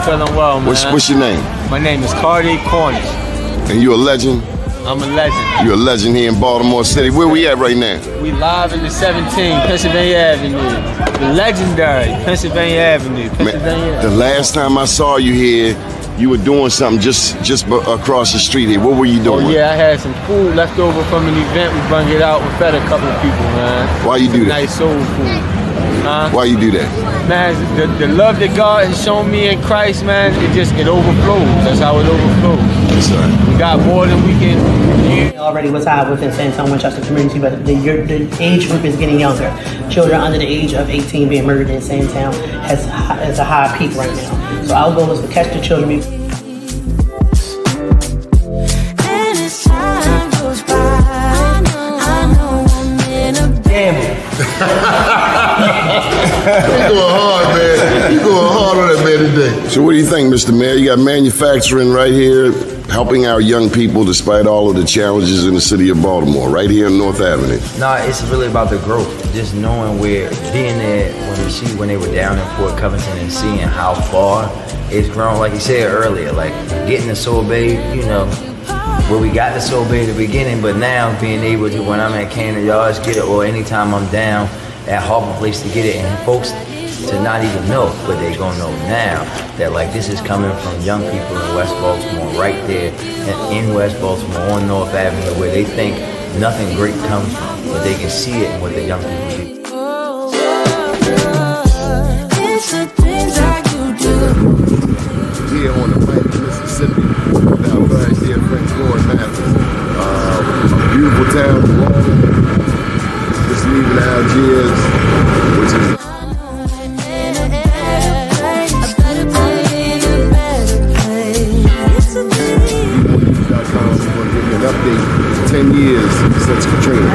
feeling well, man. What's your name? My name is Cardi Cornish. And you a legend? I'm a legend. You're a legend here in Baltimore City. Where we at right now? We live in the 17, Pennsylvania Avenue. The legendary Pennsylvania Avenue. Man, the last time I saw you here, you were doing something just across the street here. What were you doing? Oh yeah, I had some food left over from an event. We brung it out. We fed a couple of people, man. Why you do that? Nice soul food. Why you do that? Man, the love that God has shown me in Christ, man, it overflows. That's how it overflows. Yes, sir. We got more than we can use. Already was high within San Antonio Winchester community, but the age group is getting younger. Children under the age of 18 being murdered in San Antonio has a high peak right now. So our goal is to catch the children. You going hard, man. You going hard on that man today. So what do you think, Mr. Mayor? You got manufacturing right here, helping our young people despite all of the challenges in the city of Baltimore, right here on North Avenue. No, it's really about the growth. Just knowing where, being there when they were down in Fort Covington and seeing how far it's grown. Like you said earlier, like getting the Sorbet, you know, where we got the Sorbet at the beginning, but now being able to, when I'm at Canada Yards, get it, or anytime I'm down at Harbor Place to get it, and folks to not even know, but they gonna know now that like this is coming from young people in West Baltimore, right there in West Baltimore on North Avenue, where they think nothing great comes from, but they can see it in what the young people do. Here on the bank of Mississippi, with our very dear friend Floyd Mathis. A beautiful town of Baltimore, just leaving Algiers, which is an update 10 years since Katrina.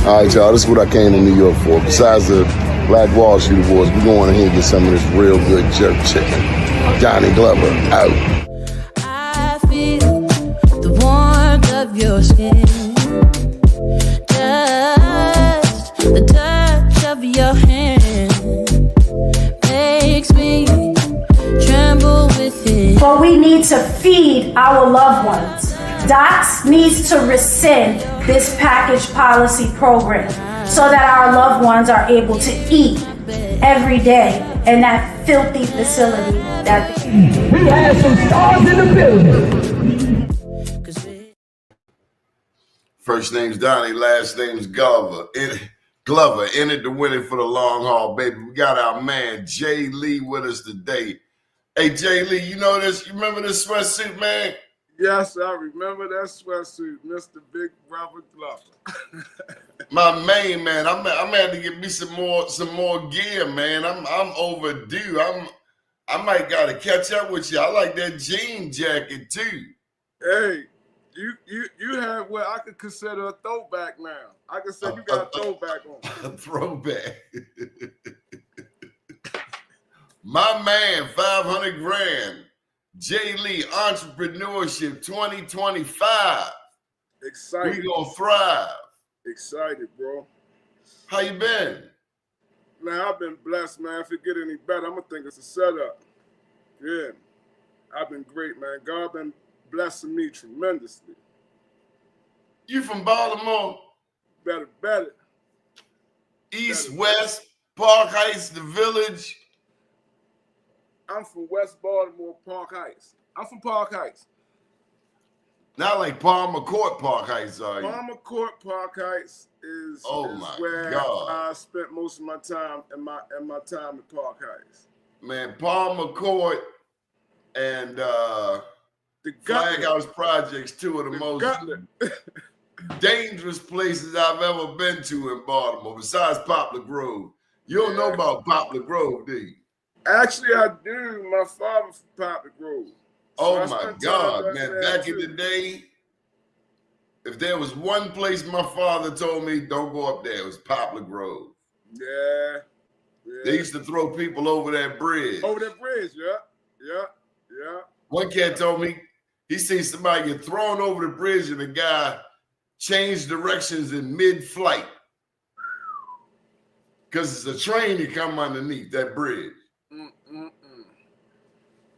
All right, y'all, this is what I came to New York for. Besides the Black Wall Street Awards, we're going ahead and get some of this real good jerk chicken. Johnny Glover, out. I feel the warmth of your skin, just the touch of your hand makes me tremble within. But we need to feed our loved ones. DOTS needs to rescind this package policy program so that our loved ones are able to eat every day in that filthy facility that we have some stars in the building. First name's Doni, last name's Glover. Entered the winning for the long haul, baby. We got our man Jay Lee with us today. Hey, Jay Lee, you know this? You remember this sweatsuit, man? Yes, I remember that sweatsuit, Mr. Big Robert Glover. My main man, I'm had to get me some more gear, man. I'm overdue. I might gotta catch up with you. I like that jean jacket too. Hey, you have what I could consider a throwback now. I can say you got a throwback on. A throwback. My man, 500 grand. Jay Lee, Entrepreneurship 2025. Excited. We gonna thrive. Excited, bro. How you been? Man, I've been blessed, man. If it get any better, I'm gonna think it's a setup. Yeah. I've been great, man. God been blessing me tremendously. You from Baltimore? Better. East, West, Park Heights, the Village. I'm from West Baltimore, Park Heights. I'm from Park Heights. Not like Palmer Court, Park Heights, are you? Palmer Court, Park Heights is where God. I spent most of my time in my time at Park Heights. Man, Palmer Court and the Flag House Projects, two of the most dangerous places I've ever been to in Baltimore, besides Poplar Grove. You don't know about Poplar Grove, do you? Actually, I do. My father from Poplar Grove. Oh my God, man. Back in the day, if there was one place my father told me don't go up there, it was Poplar Grove. Yeah. They used to throw people over that bridge. Over that bridge, yeah. Yeah. One cat told me he seen somebody get thrown over the bridge and the guy changed directions in mid-flight because it's a train to come underneath that bridge.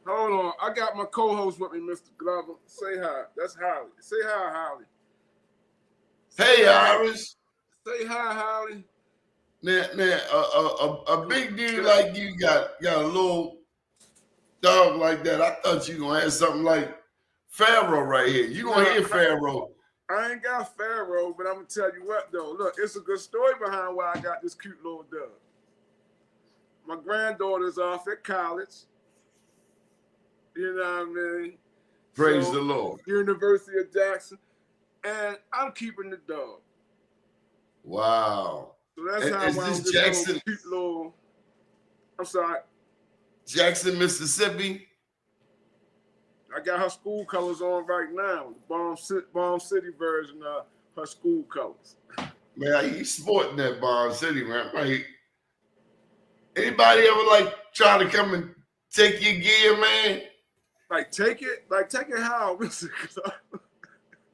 Hold on. I got my co-host with me, Mr. Glover. Say hi. That's Holly. Say hi, Holly. Hey, Iris. Say hi, Holly. Now, a big dude like you got a little dog like that. I thought you gonna have something like Pharaoh right here. You gonna hear Pharaoh. I ain't got Pharaoh, but I'm gonna tell you what though. Look, it's a good story behind why I got this cute little dog. My granddaughter's off at college. You know what I mean? Praise the Lord. University of Jackson. And I'm keeping the dog. Wow. So that's how is this Jackson? Little, I'm sorry. Jackson, Mississippi. I got her school colors on right now. The Bomb City version of her school colors. Man, you sporting that Bomb City, man. Right? Anybody ever like try to come and take your gear, man? Like take it how?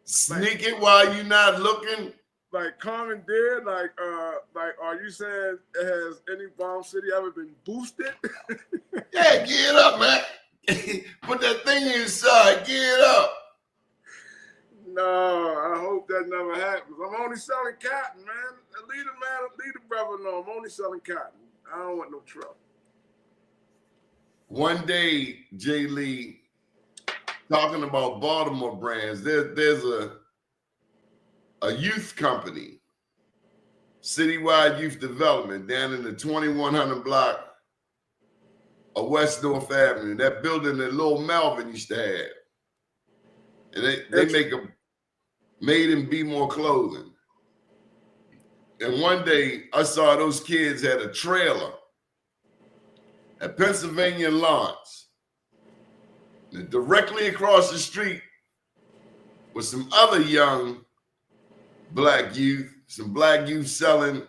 Sneak it while you're not looking. Like commandeered, like are you saying has any Bomb City ever been boosted? Yeah, get up, man. Put that thing inside, get up. No, I hope that never happens. I'm only selling cotton, man. Leave the brother know I'm only selling cotton. I don't want no trouble. One day, Jay Lee, talking about Baltimore brands, there's a youth company, Citywide Youth Development, down in the 2100 block of West North Avenue. That building that Lil Melvin used to have. And they make a Made and Be More clothing. And one day I saw those kids had a trailer at Pennsylvania Lawrence. And directly across the street was some other young black youth, some black youth selling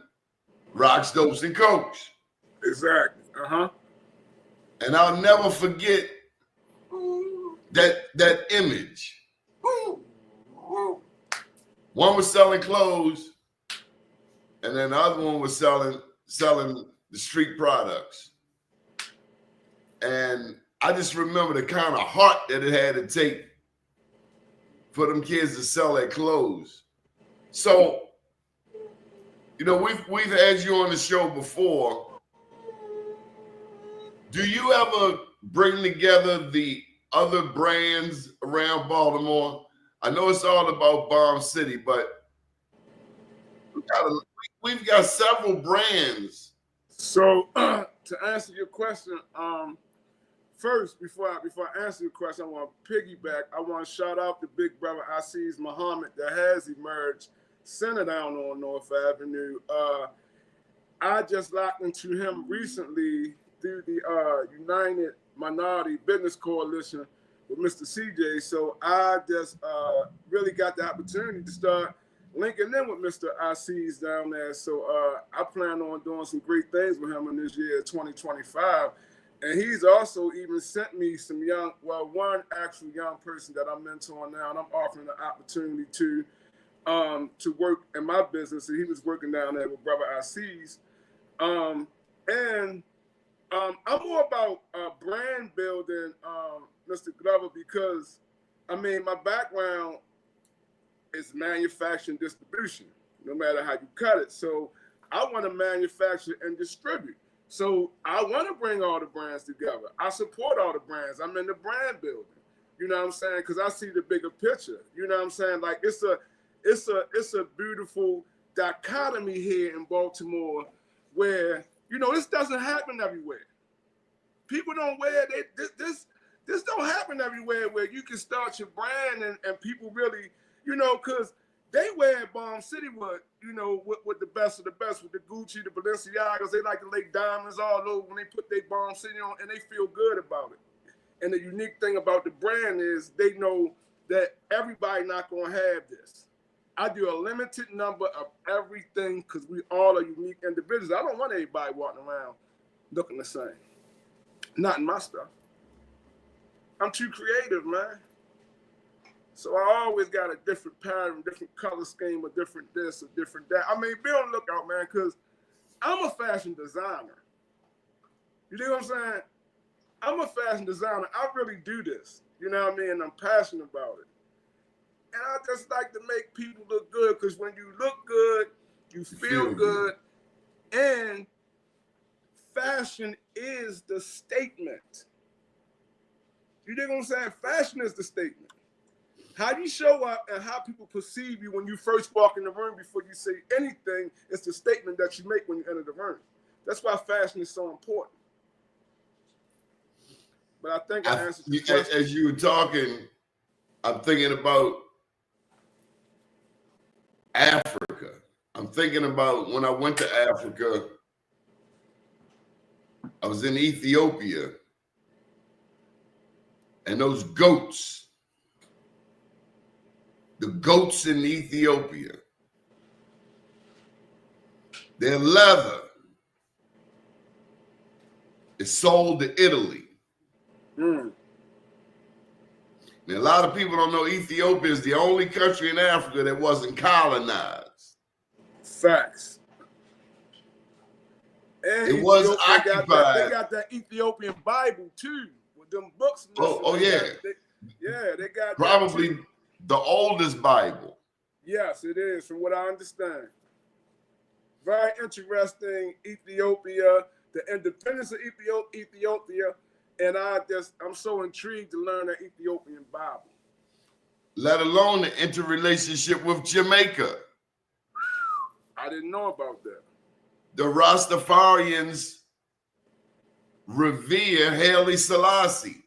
rocks, dopes, and cokes. Exactly. And I'll never forget that image. One was selling clothes, and then the other one was selling the street products. And I just remember the kind of heart that it had to take for them kids to sell their clothes. So, you know, we've had you on the show before. Do you ever bring together the other brands around Baltimore? I know it's all about Bomb City, but we've got several brands. So to answer your question, first, before I answer your question, I want to piggyback. I want to shout out the big brother Aziz Muhammad that has emerged, center down on North Avenue. I just locked into him recently through the United Minority Business Coalition with Mr. CJ. So I just really got the opportunity to start linking in with Mr. Aziz down there. So I plan on doing some great things with him in this year, 2025. And he's also even sent me some one actual young person that I'm mentoring now, and I'm offering an opportunity to work in my business. And he was working down there with Brother Aziz. I'm more about brand building, Mr. Glover, because, I mean, my background is manufacturing distribution, no matter how you cut it. So I want to manufacture and distribute. So I want to bring all the brands together. I support all the brands. I'm in the brand building. You know what I'm saying? Because I see the bigger picture. You know what I'm saying? Like it's a beautiful dichotomy here in Baltimore where, you know, this doesn't happen everywhere. People don't wear this don't happen everywhere where you can start your brand and people really, you know, because they wear Bomb City with the best of the best, with the Gucci, the Balenciagas. They like to lay diamonds all over when they put their Bomb City on, and they feel good about it. And the unique thing about the brand is they know that everybody not gonna have this. I do a limited number of everything because we all are unique individuals. I don't want everybody walking around looking the same. Not in my stuff. I'm too creative, man. So I always got a different pattern, different color scheme, a different this, a different that. I mean, be on the lookout, man, because I'm a fashion designer. You know what I'm saying? I'm a fashion designer. I really do this. You know what I mean? And I'm passionate about it. And I just like to make people look good, because when you look good, you feel good. And fashion is the statement. You know what I'm saying? Fashion is the statement. How you show up and how people perceive you when you first walk in the room before you say anything is the statement that you make when you enter the room. That's why fashion is so important. But I think I answered the question. As you were talking, I'm thinking about Africa. I'm thinking about when I went to Africa, I was in Ethiopia, and those goats, the goats in Ethiopia, their leather is sold to Italy. Now, a lot of people don't know Ethiopia is the only country in Africa that wasn't colonized. Facts. And it was occupied. They got that Ethiopian Bible too, with them books. Oh yeah. They got probably the oldest Bible. Yes, it is, from what I understand. Very interesting. Ethiopia, the independence of Ethiopia, and I'm so intrigued to learn the Ethiopian Bible. Let alone the interrelationship with Jamaica. I didn't know about that. The Rastafarians revere Haile Selassie.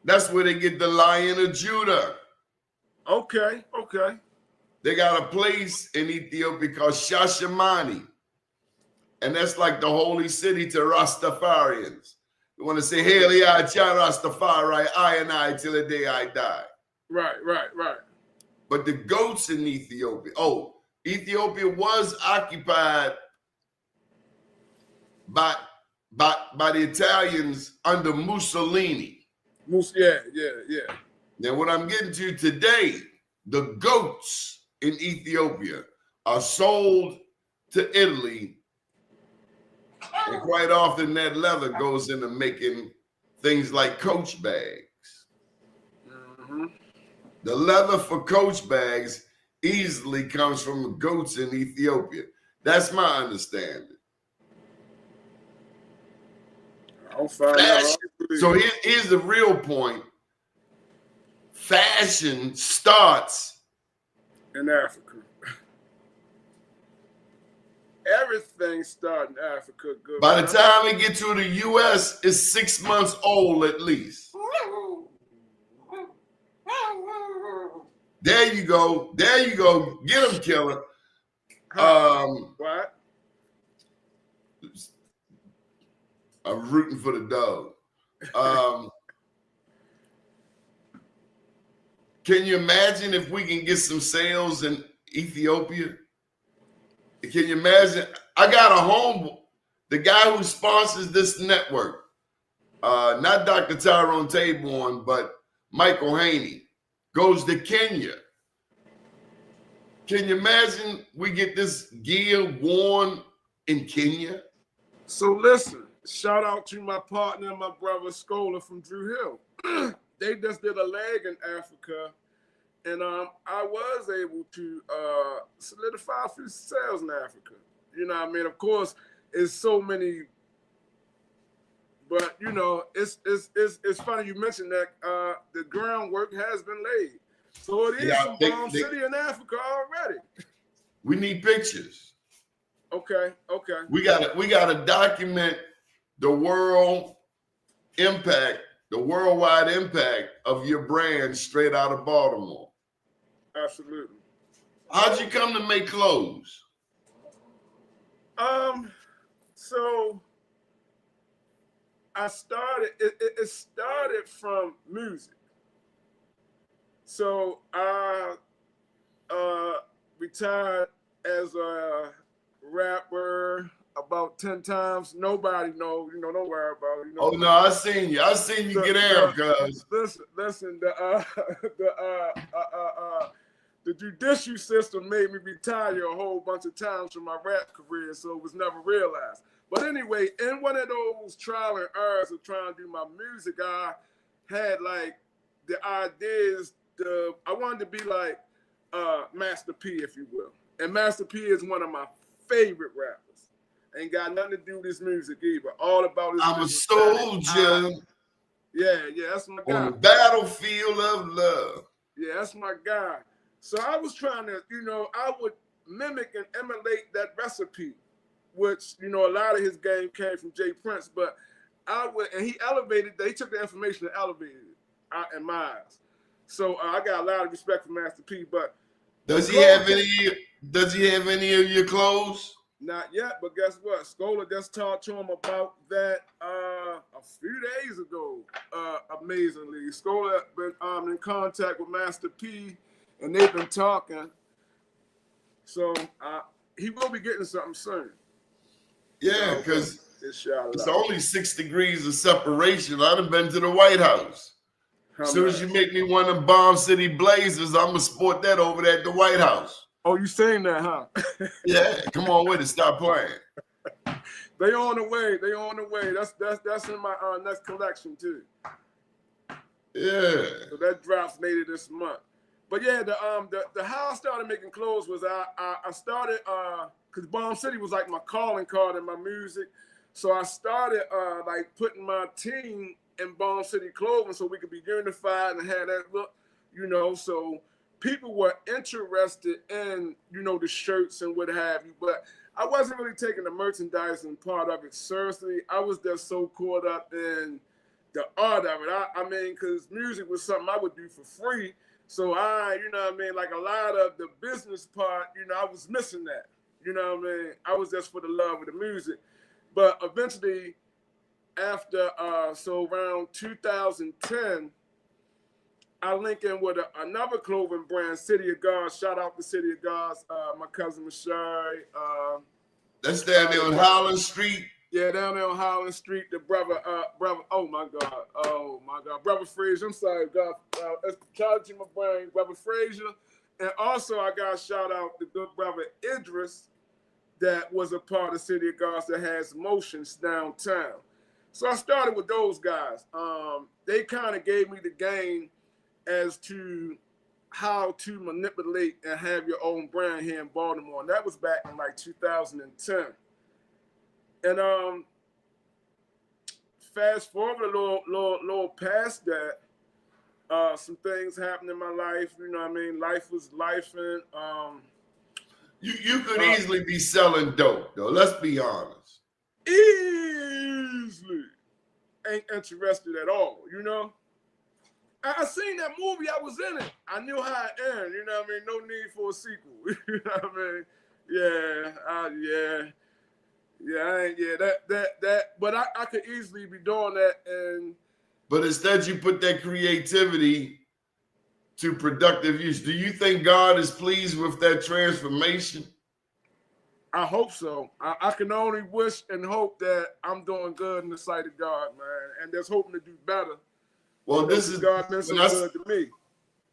That's where they get the Lion of Judah. Okay. They got a place in Ethiopia called Shashamani. And that's like the holy city to Rastafarians. You want to say, Hail Yah Rastafari, I and I till the day I die. Right. But the goats in Ethiopia, Ethiopia was occupied by the Italians under Mussolini. Yeah. Now, what I'm getting to today, the goats in Ethiopia are sold to Italy, and quite often that leather goes into making things like Coach bags. Mm-hmm. The leather for Coach bags easily comes from the goats in Ethiopia. That's my understanding. I'll find out. So here's the real point. Fashion starts in Africa. Everything starts in Africa. Good. By the time it gets to the U.S., it's 6 months old at least. There you go. Get him, killer. What? I'm rooting for the dog. Can you imagine if we can get some sales in Ethiopia? Can you imagine? I got a home. The guy who sponsors this network, not Dr. Tyrone Taborn, but Michael Haney, goes to Kenya. Can you imagine we get this gear worn in Kenya? So listen, shout out to my partner and my brother Scholar from Drew Hill. They just did a leg in Africa, and I was able to solidify a few sales in Africa. You know what I mean? Of course, it's so many, but you know, it's funny you mentioned that the groundwork has been laid. So it is some bomb city in Africa already. We need pictures. Okay. We gotta document the worldwide impact of your brand straight out of Baltimore. Absolutely. How'd you come to make clothes? So I started. It started from music. So I retired as a rapper, about 10 times. Nobody know, don't worry about it. Oh no, I seen you. I seen you get out, cuz. Listen, the judicial system made me retire a whole bunch of times from my rap career, so it was never realized. But anyway, in one of those trial and errors of trying to do my music, I had like the ideas. I wanted to be like Master P, if you will. And Master P is one of my favorite rappers. Ain't got nothing to do with his music either. All about his I'm a soldier. Yeah, that's my guy. On the battlefield of love. Yeah, that's my guy. So I was trying to, I would mimic and emulate that recipe, which, a lot of his game came from Jay Prince, but and he elevated that. He took the information and elevated it in my eyes. So I got a lot of respect for Master P, but Does he have any of your clothes? Not yet, but guess what? Scola just talked to him about that a few days ago. Amazingly, Scola been in contact with Master P, and they've been talking. So he will be getting something soon. Yeah, because it's only 6 degrees of separation. I'd have been to the White House. As soon as you make me one of them Bomb City Blazers, I'm gonna sport that over there at the White House. Oh, you saying that, huh? Yeah, come on with it. Stop playing. They on the way. They on the way. That's in my next collection too. Yeah. So that drops later this month. But yeah, the how I started making clothes was I started because Bomb City was like my calling card in my music. So I started like putting my team in Bomb City clothing so we could be unified and have that look, so people were interested in, the shirts and what have you, but I wasn't really taking the merchandising part of it seriously. I was just so caught up in the art of it. I mean, because music was something I would do for free. So like a lot of the business part, I was missing that. I was just for the love of the music. But eventually, after, so around 2010, I link in with another clothing brand, City of Gods. Shout out to City of Gods, my cousin Mashari. That's down there on Holland Street. Yeah, down there on Holland Street. The brother, oh my God, brother Frazier. I'm sorry, God. Shout out to my brain, brother Frazier. And also, I got to shout out the good brother Idris, that was a part of City of Gods that has motions downtown. So I started with those guys. They kind of gave me the game as to how to manipulate and have your own brand here in Baltimore. And that was back in like 2010. And fast forward a little past that, some things happened in my life. Life was life, and you could easily be selling dope, though. Let's be honest. Easily ain't interested at all. I seen that movie. I was in it. I knew how it ended. No need for a sequel. That. But I could easily be doing that. But instead, you put that creativity to productive use. Do you think God is pleased with that transformation? I hope so. I can only wish and hope that I'm doing good in the sight of God, man, and just hoping to do better. Well, this is God been so good to me.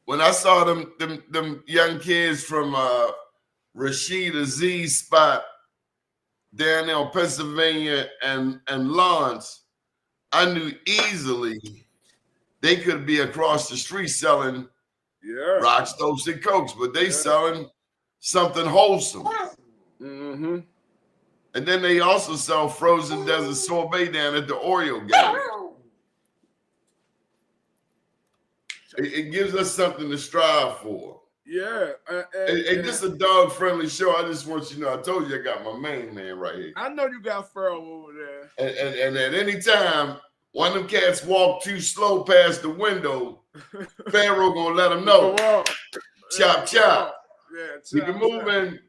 When I saw them young kids from Rashid Aziz spot down there in Pennsylvania and Lawrence, I knew easily they could be across the street selling rocks, dopes, and cokes, but they selling something wholesome. Mm-hmm. And then they also sell frozen desert sorbet down at the Oreo Gallery. It gives us something to strive for. Yeah. And this is a dog-friendly show. I just want you to know, I told you I got my main man right here. I know you got Pharaoh over there. And at any time, one of them cats walk too slow past the window, Pharaoh gonna let him know. Chop, chop. Yeah, Keep it moving.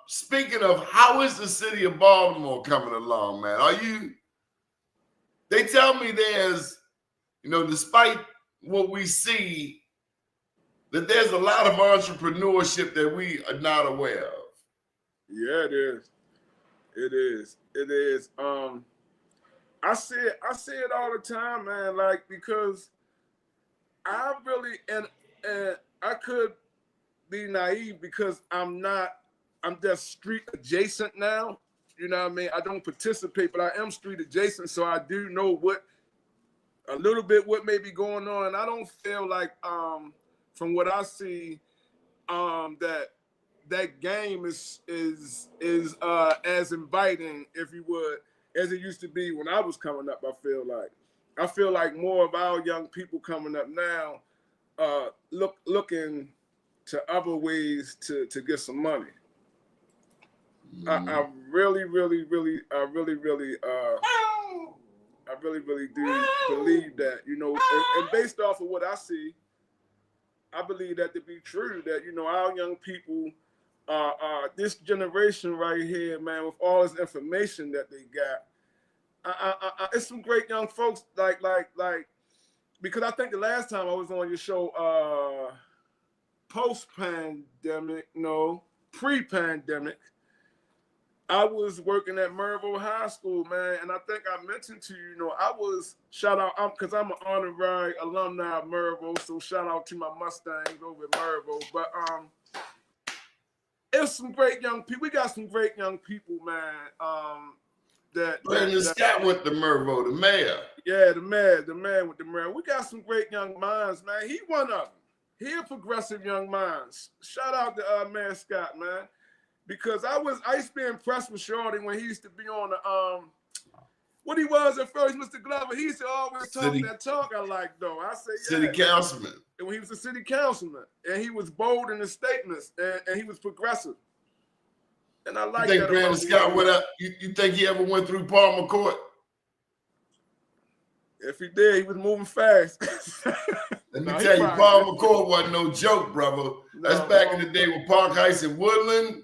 Speaking of, how is the city of Baltimore coming along, man? They tell me there's, despite what we see, that there's a lot of entrepreneurship that we are not aware of. Yeah, it is. It is. It is. I see it all the time, man. Like, because I really and I could be naive because I'm just street adjacent now. You know what I mean? I don't participate, but I am street adjacent, so I do know a little bit what may be going on. And I don't feel like from what I see, that game is as inviting, if you would, as it used to be when I was coming up. I feel like more of our young people coming up now looking to other ways to get some money. I really do believe that, you know, and based off of what I see, I believe that to be true, that, you know, our young people, this generation right here, man, with all this information that they got, it's some great young folks, like, because I think the last time I was on your show, post-pandemic, no, pre-pandemic, I was working at Maryville High School, man, and I think I mentioned to you, you know, I was, shout out, because I'm an honorary alumni of Maryville, so shout out to my Mustangs over at Maryville. But it's some great young people. We got some great young people, man. Brandon Scott went to Maryville, the mayor. Yeah, the man with the mayor. We got some great young minds, man. He one of them. He a progressive young mind. Shout out to Mayor Scott, man. Because I used to be impressed with Shorty when he used to be on the what he was at first, Mr. Glover. He used to always talk that talk I like, though. I say, yeah. City councilman. And when he was a city councilman, and he was bold in his statements, and he was progressive. And I like that. You think Brandon Scott went up? You think he ever went through Palmer Court? If he did, he was moving fast. Let me tell you, Palmer Court wasn't no joke, brother. That's back in the day with Park Heights and Woodland.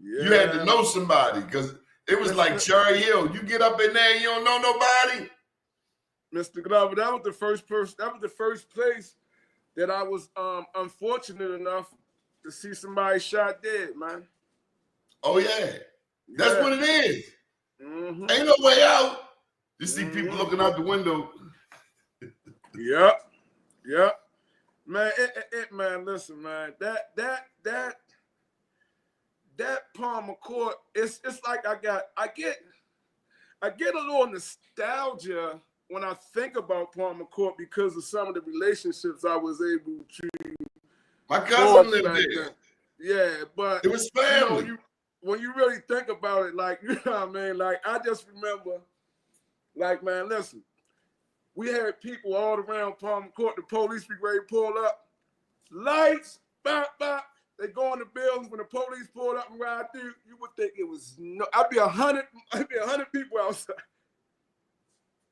Yeah. You had to know somebody, because it was like Cherry Hill. You get up in there and you don't know nobody. Mr. Glover, that was the first person. That was the first place that I was unfortunate enough to see somebody shot dead, man. Oh yeah, that's what it is. Mm-hmm. Ain't no way out. You see people looking out the window. Yep. Man, man, listen, man. That Palmer Court, it's like I get a little nostalgia when I think about Palmer Court because of some of the relationships I was able to. My cousin lived there. Yeah, but it was family. You know, when you really think about it, like, you know what I mean? Like, I just remember, like, man, listen, we had people all around Palmer Court. The police be ready to pull up. Lights, bop, bop. They go in the buildings. When the police pulled up and ride through, you would think it was I'd be 100 people outside.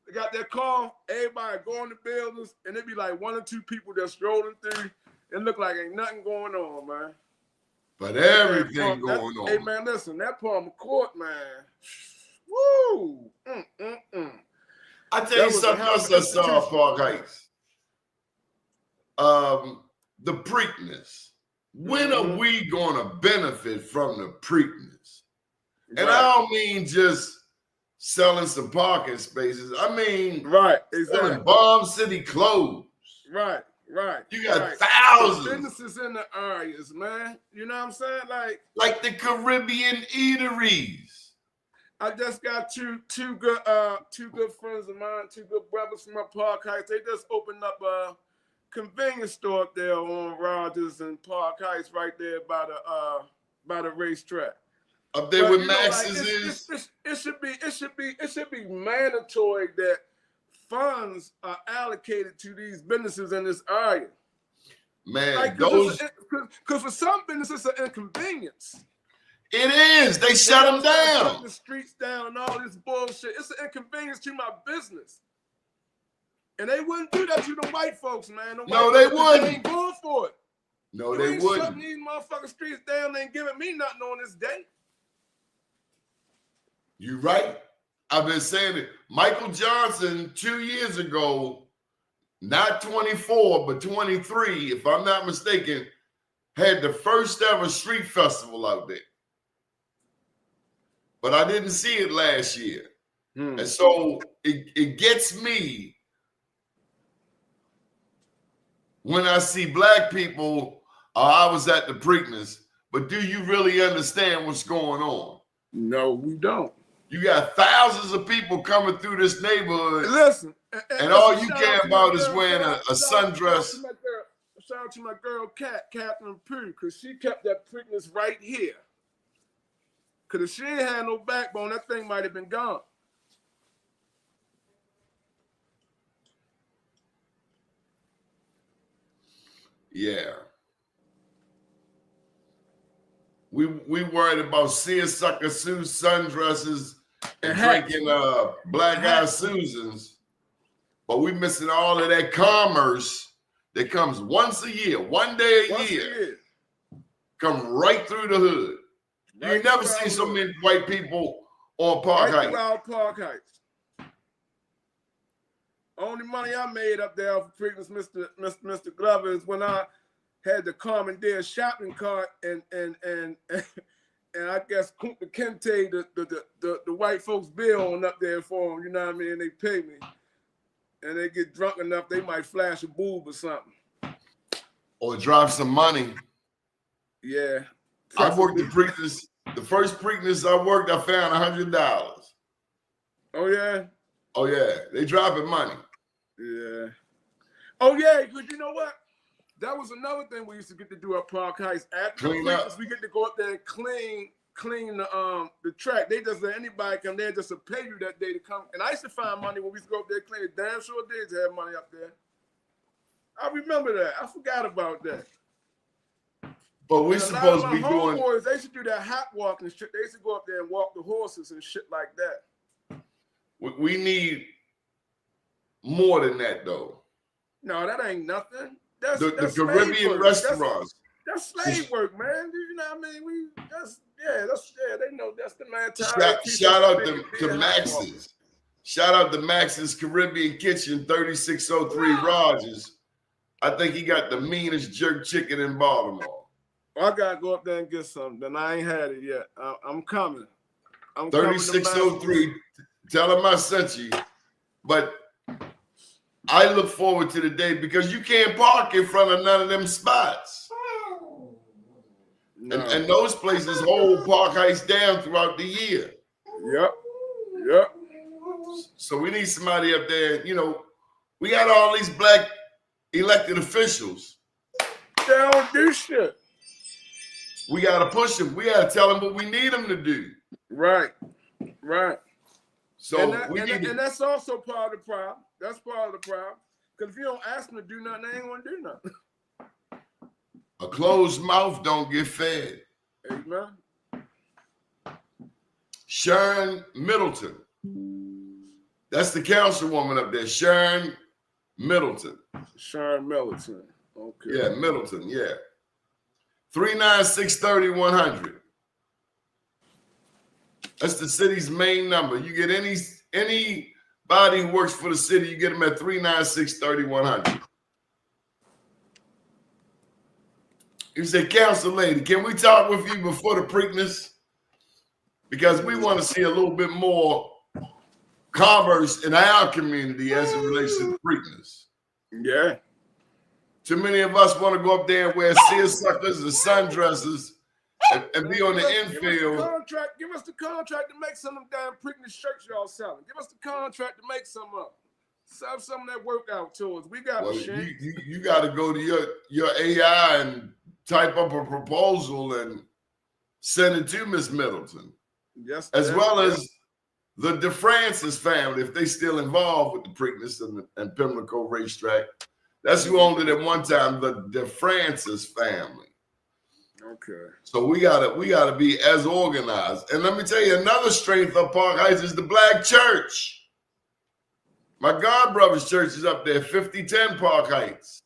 They got their car, everybody go in the buildings, and it'd be like 1 or 2 people just strolling through. It looked like ain't nothing going on, man. But everything going on. Hey, man, listen, that Palmer Court, man. Woo! I tell you something else I saw at Park Heights. The Preakness. When are we going to benefit from the Preakness? And I don't mean just selling some parking spaces. I mean, selling BOMBCITY clothes. Right. You got thousands. Businesses in the areas, man. You know what I'm saying? Like the Caribbean eateries. I just got two good friends of mine, 2 good brothers from my Park Heights. They just opened up a convenience store up there on Rogers and Park Heights, right there by the racetrack. Up there where Max's is. It should be mandatory that funds are allocated to these businesses in this area. Man, because for some businesses, it's an inconvenience. It is. They shut them down. Shut the streets down and all this bullshit. It's an inconvenience to my business. And they wouldn't do that to the white folks, man. No, they wouldn't. They ain't going for it. No, they wouldn't. Shutting these motherfucking streets down. They ain't giving me nothing on this day. You right. I've been saying it. Michael Johnson 2 years ago, not 24, but 23, if I'm not mistaken, had the first ever street festival out there. but I didn't see it last year. And so it gets me when I see black people, I was at the Preakness, but do you really understand what's going on? No, we don't. You got thousands of people coming through this neighborhood. Listen, and all you care about is wearing a sundress. Shout out to my girl, Catherine Pugh, because she kept that Preakness right here. Because if she ain't had no backbone, that thing might have been gone. Yeah. We worried about seersucker suits, sundresses, and drinking Black Eyed Susans, but we missing all of that commerce that comes once a year, one day a year. Come right through the hood. You ain't never seen so many white people on Park Heights. Right Park Heights. Only money I made up there for Preakness, Mr. Glover, is when I had the commandeer shopping cart and I guess Kunta Kinte, the white folks bill on up there for them, you know what I mean? And they pay me. And they get drunk enough, they might flash a boob or something. Or drop some money. Yeah. I worked the Preakness. The first Preakness I worked, I found $100. Oh, yeah? Oh, yeah. They dropping money. Yeah. Oh, yeah, because you know what? That was another thing we used to get to do at Park Heights. After the Preakness, we get to go up there and clean the track. They just let anybody come there just to pay you that day to come. And I used to find money when we used to go up there and clean. Damn sure did to have money up there. I remember that. I forgot about that. But we're supposed to be doing. Homeboys, they should do that hot walk and shit. They used to go up there and walk the horses and shit like that. We need more than that, though. No, that ain't nothing. That's the Caribbean work. restaurants. That's slave work, man. You know what I mean? They know that's the man. Shout out to Max's. Shout out to Max's Caribbean Kitchen, 3603 Rogers. I think he got the meanest jerk chicken in Baltimore. I gotta go up there and get something. I ain't had it yet. I'm coming. 3603. Tell him I sent you. But I look forward to the day because you can't park in front of none of them spots. No. And those places hold Park Heights down throughout the year. Yep. So we need somebody up there. You know, we got all these black elected officials. They don't do shit. We got to push them. We got to tell them what we need them to do. Right. So and that's also part of the problem. That's part of the problem. Because if you don't ask them to do nothing, they ain't going to do nothing. A closed mouth don't get fed. Amen. Sharon Middleton. That's the councilwoman up there. Sharon Middleton. Okay. Yeah, Middleton, yeah. 396-3100. That's the city's main number. You get anybody who works for the city, you get them at 396-3100. You say, Council Lady, can we talk with you before the Preakness? Because we want to see a little bit more commerce in our community as it relates to the Preakness. Yeah. Too many of us want to go up there and wear seersuckers and sundresses and be on the infield. Give us the contract to make some of them damn Preakness shirts y'all selling. Give us the contract to make some up. Sell some of that workout tours. We got machines. You got to go to your AI and type up a proposal and send it to Miss Middleton. Yes, as well as the DeFrancis family, if they still involved with the Preakness and Pimlico Racetrack. That's who owned it at one time, the DeFrancis family. Okay. So we gotta be as organized. And let me tell you, another strength of Park Heights is the Black Church. My God brother's church is up there, 5010 Park Heights.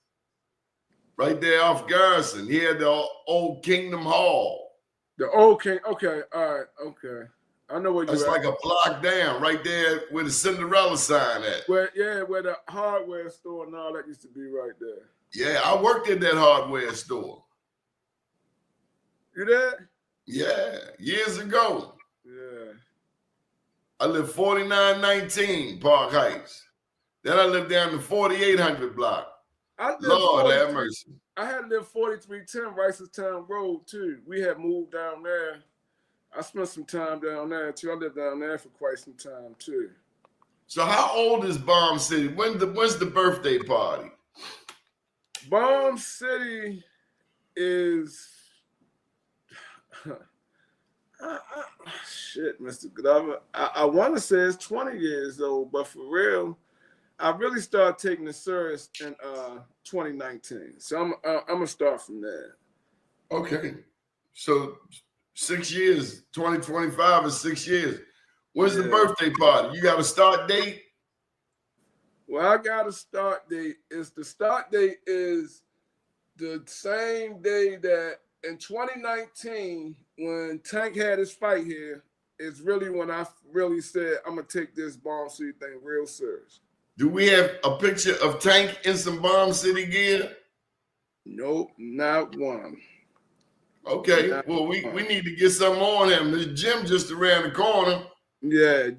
Right there off Garrison. He had the old Kingdom Hall. The old King. Okay, all right, okay. I know what you're It's like a block down, right there where the Cinderella sign at. Where the hardware store and all that used to be right there. Yeah, I worked in that hardware store. You did? Yeah, years ago. Yeah. I lived 4919 Park Heights. Then I lived down the 4800 block. I lived Lord have mercy. I had lived 4310 Ricestown Road too. We had moved down there. I spent some time down there too. I lived down there for quite some time too. So how old is Bomb City? When's the birthday party? Bomb City is shit, Mr. Glover. I want to say it's 20 years old, but for real, I really started taking it serious in 2019. So I'm gonna start from there. Okay, so 6 years. 2025 is 6 years. When's the birthday party? You got a start date? Well, I got a start date. The start date is the same day that in 2019, when Tank had his fight here, is really when I really said I'm gonna take this Bomb City thing real serious. Do we have a picture of Tank in some Bomb City gear? Nope, not one. Okay, well, we need to get something on him. The gym just around the corner. Yeah.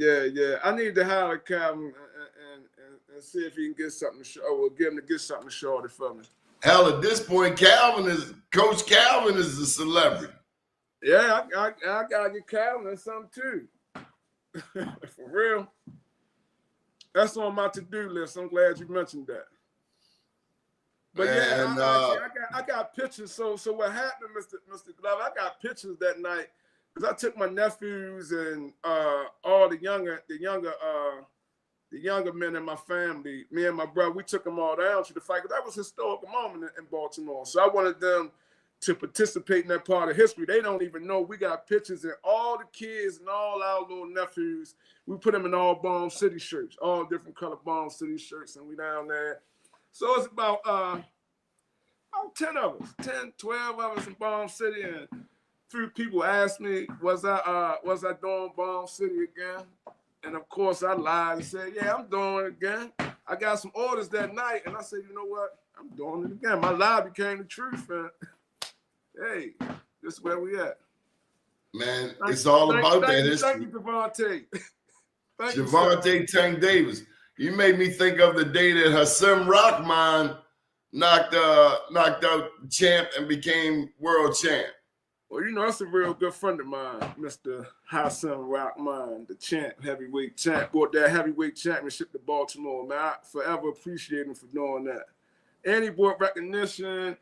I need to hire Calvin and see if he can get something to show. Or get him to get something shorted for me. Hell, at this point, Coach Calvin is a celebrity. Yeah, I gotta get Calvin or something too. For real. That's on my to-do list. I'm glad you mentioned that. But and, I got pictures. So what happened, Mr. Glover? I got pictures that night because I took my nephews and all the younger men in my family. Me and my brother, we took them all down to the fight because that was a historical moment in Baltimore. So I wanted them to participate in that part of history. They don't even know we got pictures and all the kids and all our little nephews. We put them in all Bomb City shirts, all different color Bomb City shirts, and we down there. So it's about 10 of us, 10, 12 of us in Bomb City, and 3 people asked me, was I doing Bomb City again? And of course I lied and said, yeah, I'm doing it again. I got some orders that night, and I said, you know what? I'm doing it again. My lie became the truth, man. Hey, this is where we at. Man, it's all about that history. Thank you, Javante. Javante Tank Davis. You made me think of the day that Hassan Rahman knocked out champ and became world champ. Well, you know, that's a real good friend of mine, Mr. Hassan Rahman, the champ, heavyweight champ. Brought that heavyweight championship to Baltimore, man. I forever appreciate him for doing that. And he brought recognition,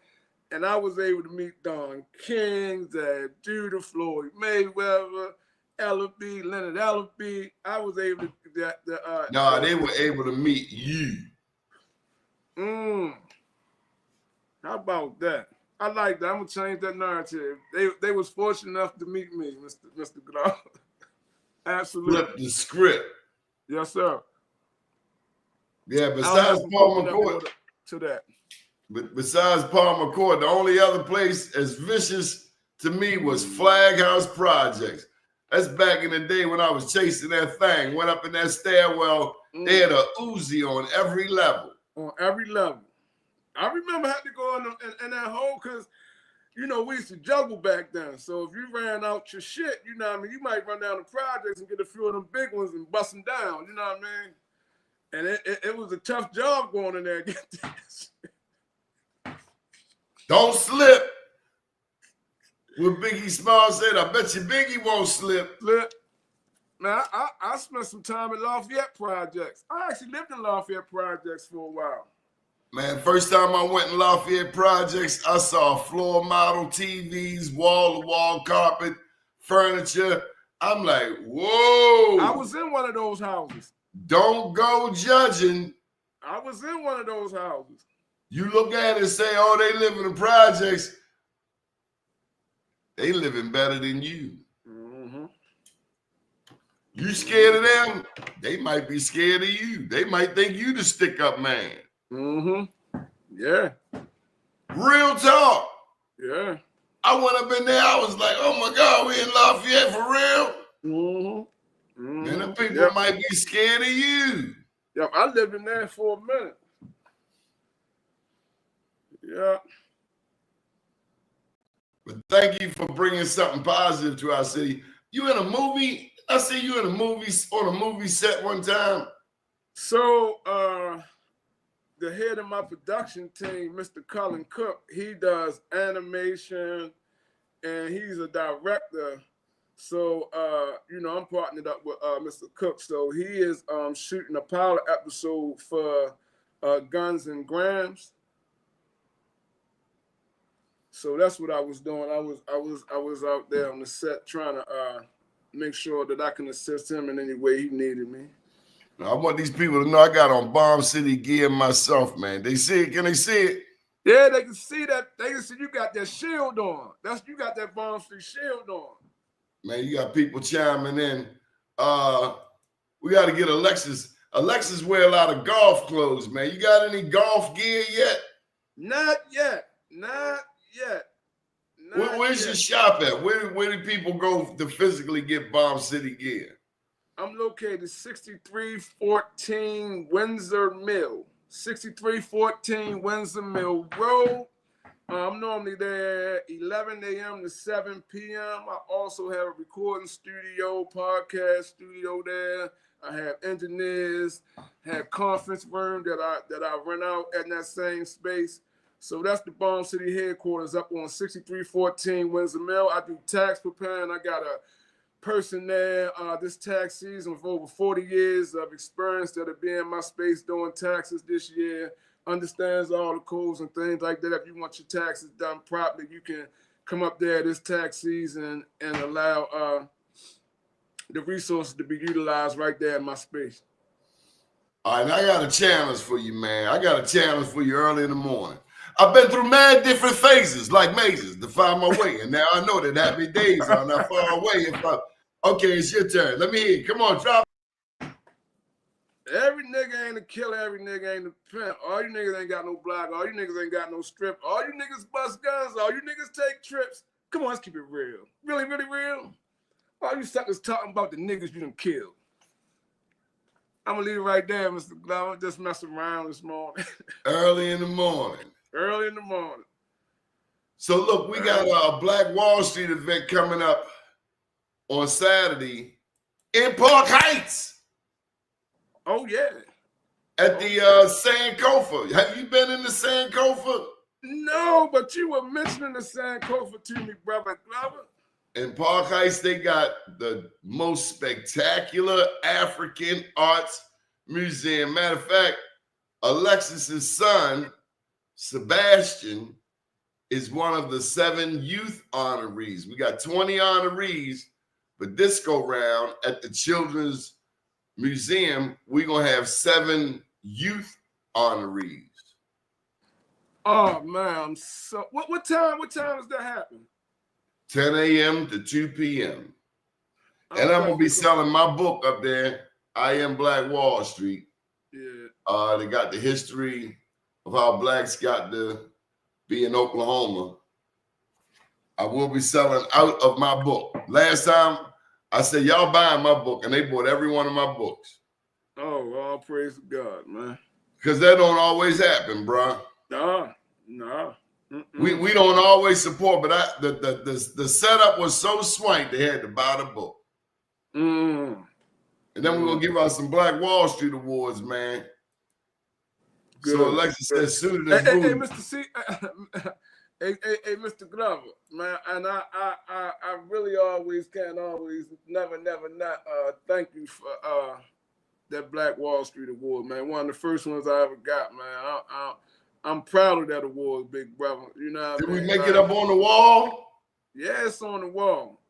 and I was able to meet Don King, that Judah, Floyd Mayweather, LB, Leonard LB. I was able to they were able to meet you. How about that? I like that. I'm gonna change that narrative. They was fortunate enough to meet me, Mr. Glover. Absolutely. Flip the script. Yes, sir. Yeah, besides Paul McCoy. To that. But besides Paul McCoy, the only other place as vicious to me was Flag House Projects. That's back in the day when I was chasing that thing. Went up in that stairwell. They had a Uzi on every level. On every level. I remember having to go in that hole because, you know, we used to juggle back then. So if you ran out your shit, you know what I mean, you might run down the projects and get a few of them big ones and bust them down, you know what I mean? And it was a tough job going in there and get this. Don't slip. What Biggie Smalls said, I bet you Biggie won't slip. Man, I spent some time in Lafayette Projects. I actually lived in Lafayette Projects for a while. Man, first time I went in Lafayette Projects, I saw floor model TVs, wall-to-wall carpet, furniture. I'm like, whoa. I was in one of those houses. Don't go judging. I was in one of those houses. You look at it and say, oh, they live in the projects. They living better than you. Mm-hmm. You scared of them? They might be scared of you. They might think you the stick-up man. Mm-hmm. Yeah. Real talk. Yeah. I went up in there. I was like, oh, my God, we in Lafayette for real? Mm-hmm. Mm-hmm. And the people might be scared of you. Yep, I lived in there for a minute. Yeah. But thank you for bringing something positive to our city. You in a movie? I see you in a movie on a movie set one time. So the head of my production team, Mr. Cullen Cook, he does animation and he's a director. So you know, I'm partnered up with Mr. Cook. So he is shooting a pilot episode for Guns and Grams. So that's what I was doing. I was out there on the set trying to make sure that I can assist him in any way he needed me. I want these people to know I got on Bomb City gear myself, man. They see it? Can they see it? Yeah, they can see that. They can see you got that shield on. You got that Bomb City shield on. Man, you got people chiming in. We got to get Alexis. Alexis wear a lot of golf clothes, man. You got any golf gear yet? Not yet. Not yet. Where's your shop at? Where do people go to physically get Bomb City gear? I'm located 6314 Windsor Mill. 6314 Windsor Mill Road. I'm normally there 11 a.m. to 7 p.m. I also have a recording studio, podcast studio there. I have engineers, have conference room that I rent out at that same space. So that's the Bomb City headquarters up on 6314 Windsor Mill. I do tax preparing. I got a person there this tax season with over 40 years of experience that'll be in my space doing taxes this year, understands all the codes and things like that. If you want your taxes done properly, you can come up there this tax season and allow the resources to be utilized right there in my space. All right, I got a challenge for you, man. I got a challenge for you early in the morning. I've been through mad different phases, like mazes, to find my way. And now I know that happy days are not far away. Okay, it's your turn. Let me hear you. Come on, drop. Every nigga ain't a killer. Every nigga ain't a pimp. All you niggas ain't got no block. All you niggas ain't got no strip. All you niggas bust guns. All you niggas take trips. Come on, let's keep it real. Really, really real. All you suckers talking about the niggas you done killed. I'm gonna leave it right there, Mr. Glover. Just messing around this morning. Early in the morning. Early in the morning. So look, we got a Black Wall Street event coming up on Saturday in Park Heights. Oh yeah. At the Sankofa. Have you been in the Sankofa? No, but you were mentioning the Sankofa to me, brother Glover. In Park Heights, they got the most spectacular African arts museum. Matter of fact, Alexis's son, Sebastian, is one of the 7 youth honorees. We got 20 honorees, but this go round at the Children's Museum, we're gonna have 7 youth honorees. Oh man, so what time does that happen? 10 a.m. to 2 p.m. And I'm gonna be selling my book up there. I Am Black Wall Street. Yeah. They got the history of how blacks got to be in Oklahoma. I will be selling out of my book. Last time I said, y'all buying my book, and they bought every one of my books. Oh, all praise to God, man. Because that don't always happen, bro. No. We don't always support, but the setup was so swank they had to buy the book. And then we're gonna give out some Black Wall Street awards, man. Good. So Alexis says, suited as hey, Mr. C, hey, Mr. Glover, man, and I really always never not thank you for that Black Wall Street award, man. One of the first ones I ever got, man. I'm proud of that award, big brother. You know what I mean? Did we make it up on the wall? Yeah, it's on the wall.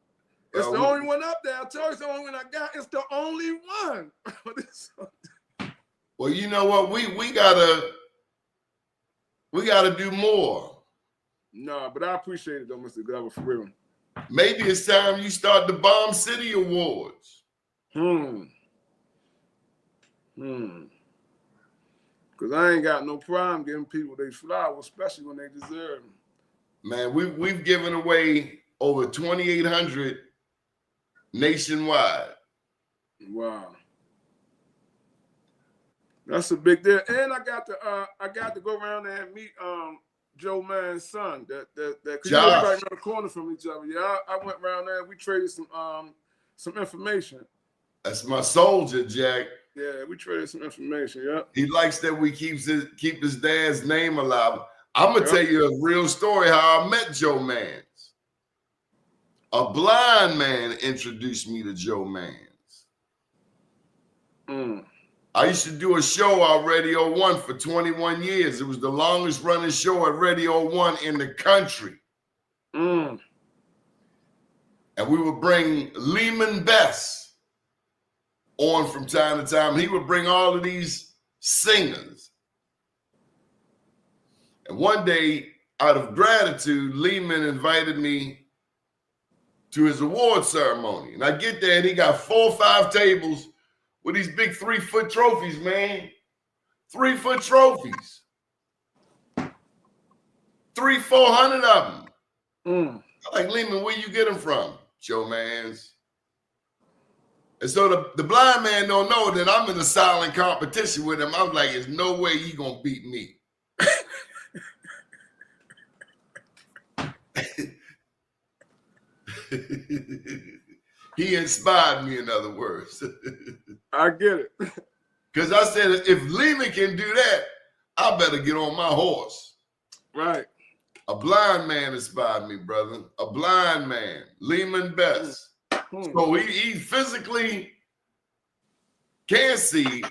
It's the only one up there. I told you it's the only one I got. It's the only one. Well, you know what? We gotta do more. No, but I appreciate it though, Mr. Glover, for real. Maybe it's time you start the Bomb City Awards. Because I ain't got no problem giving people their flowers, especially when they deserve them. Man, we've given away over 2,800 nationwide. Wow. That's a big deal. And I got to go around there and meet Joe Mann's son. That cause you live right around the corner from each other. Yeah, I went around there. We traded some some information. That's my soldier, Jack. Yeah, we traded some information. Yeah. He likes that we keep his dad's name alive. I'm gonna Yep. tell you a real story how I met Joe Mans. A blind man introduced me to Joe Mans. I used to do a show on Radio 1 for 21 years. It was the longest running show at Radio 1 in the country. And we would bring Lehman Bess on from time to time. He would bring all of these singers. And one day, out of gratitude, Lehman invited me to his award ceremony. And I get there and he got 4 or 5 tables with these big 3-foot trophies, man. 3-foot trophies. 300-400 of them. I'm like, Lehman, where you get them from? Joe Mans. And so the blind man don't know that I'm in a silent competition with him. I'm like, there's no way he gonna beat me. He inspired me, in other words. I get it. Because I said, if Lehman can do that, I better get on my horse. Right. A blind man inspired me, brother. A blind man, Lehman Bess. So he physically can't see,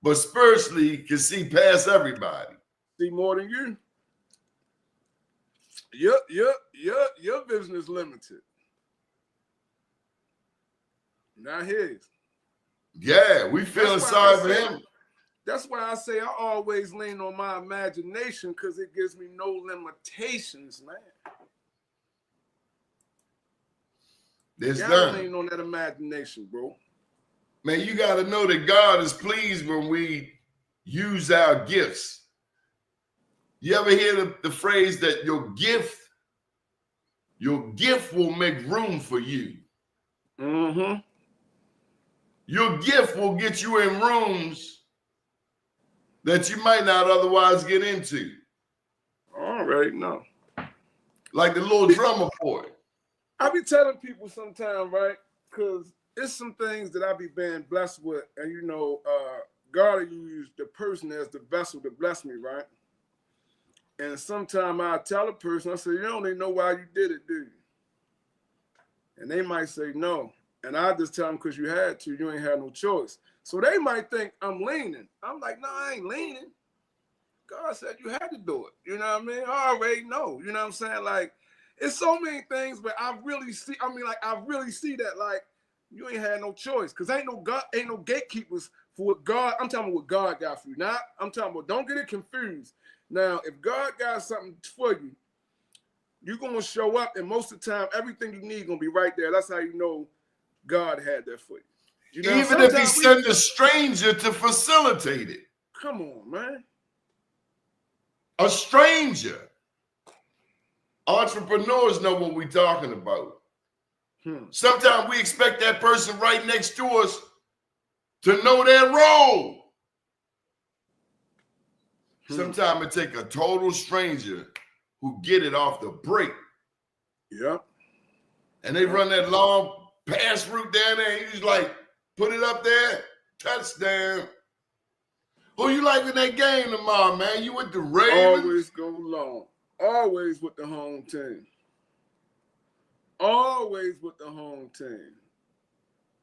but spiritually can see past everybody. See more than you. Your vision is limited. Not his. Yeah, we feeling sorry for him. That's why I say I always lean on my imagination, because it gives me no limitations, man. There's gotta none. lean on that imagination, bro. Man, you got to know that God is pleased when we use our gifts. You ever hear the phrase that your gift will make room for you? Your gift will get you in rooms that you might not otherwise get into. All right, no. Like the little drummer boy. I be telling people sometimes, right? Because it's some things that I be being blessed with, and you know, God will use the person as the vessel to bless me, right? And sometimes I tell a person, I say, you don't even know why you did it, do you? And they might say no. And I just tell them, because you had to, you ain't had no choice. So they might think I'm leaning. I'm like, no, I ain't leaning. God said you had to do it. You know what I mean? I already know. You know what I'm saying? Like, it's so many things, but I really see that, like, you ain't had no choice. Because ain't no gatekeepers for what God, I'm talking about what God got for you. Now, I'm talking about, don't get it confused. Now, if God got something for you, you're going to show up, and most of the time, everything you need going to be right there. That's how you know God had that for you. You know, even if he sent a stranger to facilitate it. Come on, man. A stranger. Entrepreneurs know what we're talking about. Sometimes we expect that person right next to us to know their role. Sometimes it takes a total stranger who get it off the break. Yep. And they run that long pass route down there. And he's like, put it up there, touchdown. Who you like in that game tomorrow, man? You with the Ravens? Always go long. Always with the home team. Always with the home team.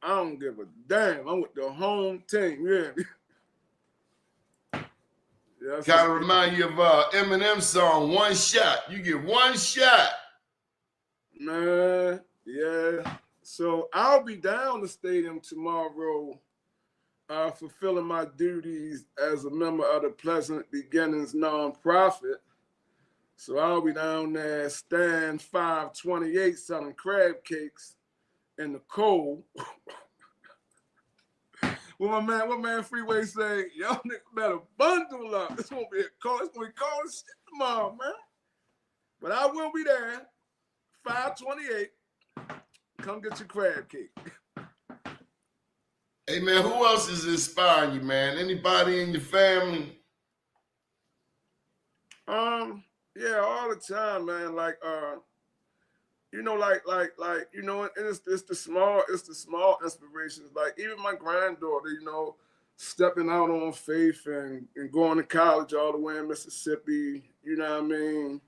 I don't give a damn. I'm with the home team. Yeah. Kind of remind you of Eminem's song, One Shot. You get one shot. Man, yeah. So I'll be down the stadium tomorrow, fulfilling my duties as a member of the Pleasant Beginnings nonprofit. So I'll be down there, stand 528, selling crab cakes in the cold. What my man Freeway say, y'all niggas better bundle up. It's gonna be cold shit tomorrow, man. But I will be there, 528. Come get your crab cake. Hey man, who else is inspiring you, man? Anybody in your family? Yeah, all the time, man. Like you know, you know, and it's the small inspirations. Like even my granddaughter, you know, stepping out on faith and going to college all the way in Mississippi. You know what I mean?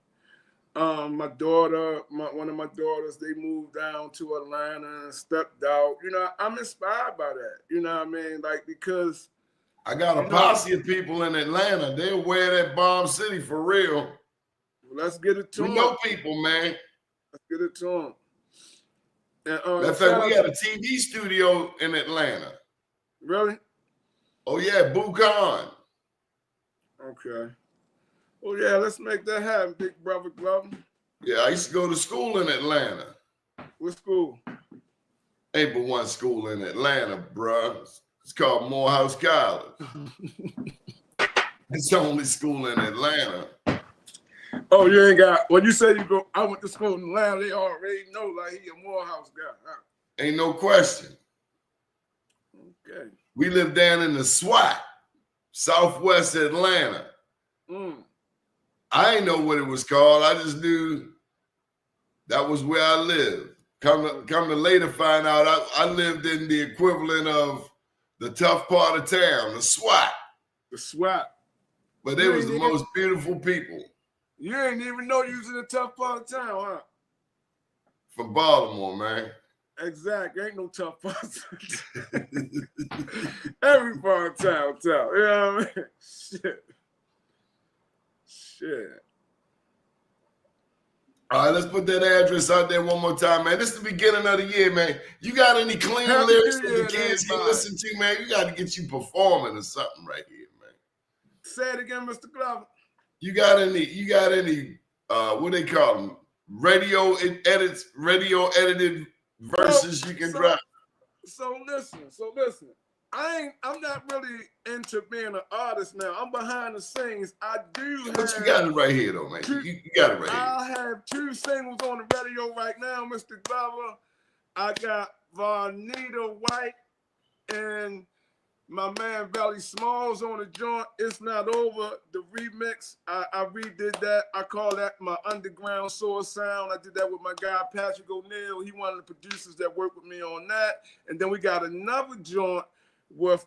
My daughter, one of my daughters, they moved down to Atlanta and stepped out. You know, I'm inspired by that. You know what I mean? Like because I got a posse of people in Atlanta. They'll wear that Bomb City for real. Let's get it to We them. know people, man. Let's get it to them. And, Matter of fact, we got a TV studio in Atlanta. Really? Oh yeah, Buchan. Okay. Oh yeah, let's make that happen, big brother Glover. Yeah, I used to go to school in Atlanta. What school? Ain't but one school in Atlanta, bruh. It's called Morehouse College. It's the only school in Atlanta. Oh, you ain't got. When you say you go, I went to school in Atlanta. They already know like he a Morehouse guy. Huh? Ain't no question. Okay. We live down in the SWAT, Southwest Atlanta. I ain't know what it was called. I just knew that was where I lived. Come to later find out I lived in the equivalent of the tough part of town, the SWAT. The SWAT. But they was the most beautiful people. You ain't even know you was in the tough part of town, huh? From Baltimore, man. Exactly. Ain't no tough part of town. Every part of town. You know what I mean? Shit. All right, let's put that address out there one more time, man. This is the beginning of the year, man. You got any clean Happy lyrics New that the Year, kids can everybody. listen to, man? You got to get you performing or something right here, man. Say it again, Mr. Glover. You got any what they call them? Radio edited verses you can drop. So listen. I'm not really into being an artist now. I'm behind the scenes. I do have. But you got it right here, though, man. You got it right here. I have 2 singles on the radio right now, Mr. Glover. I got Varnita White and my man Valley Smalls on the joint. It's Not Over, the remix. I redid that. I call that my underground soul sound. I did that with my guy Patrick O'Neal. He one of the producers that worked with me on that. And then we got another joint with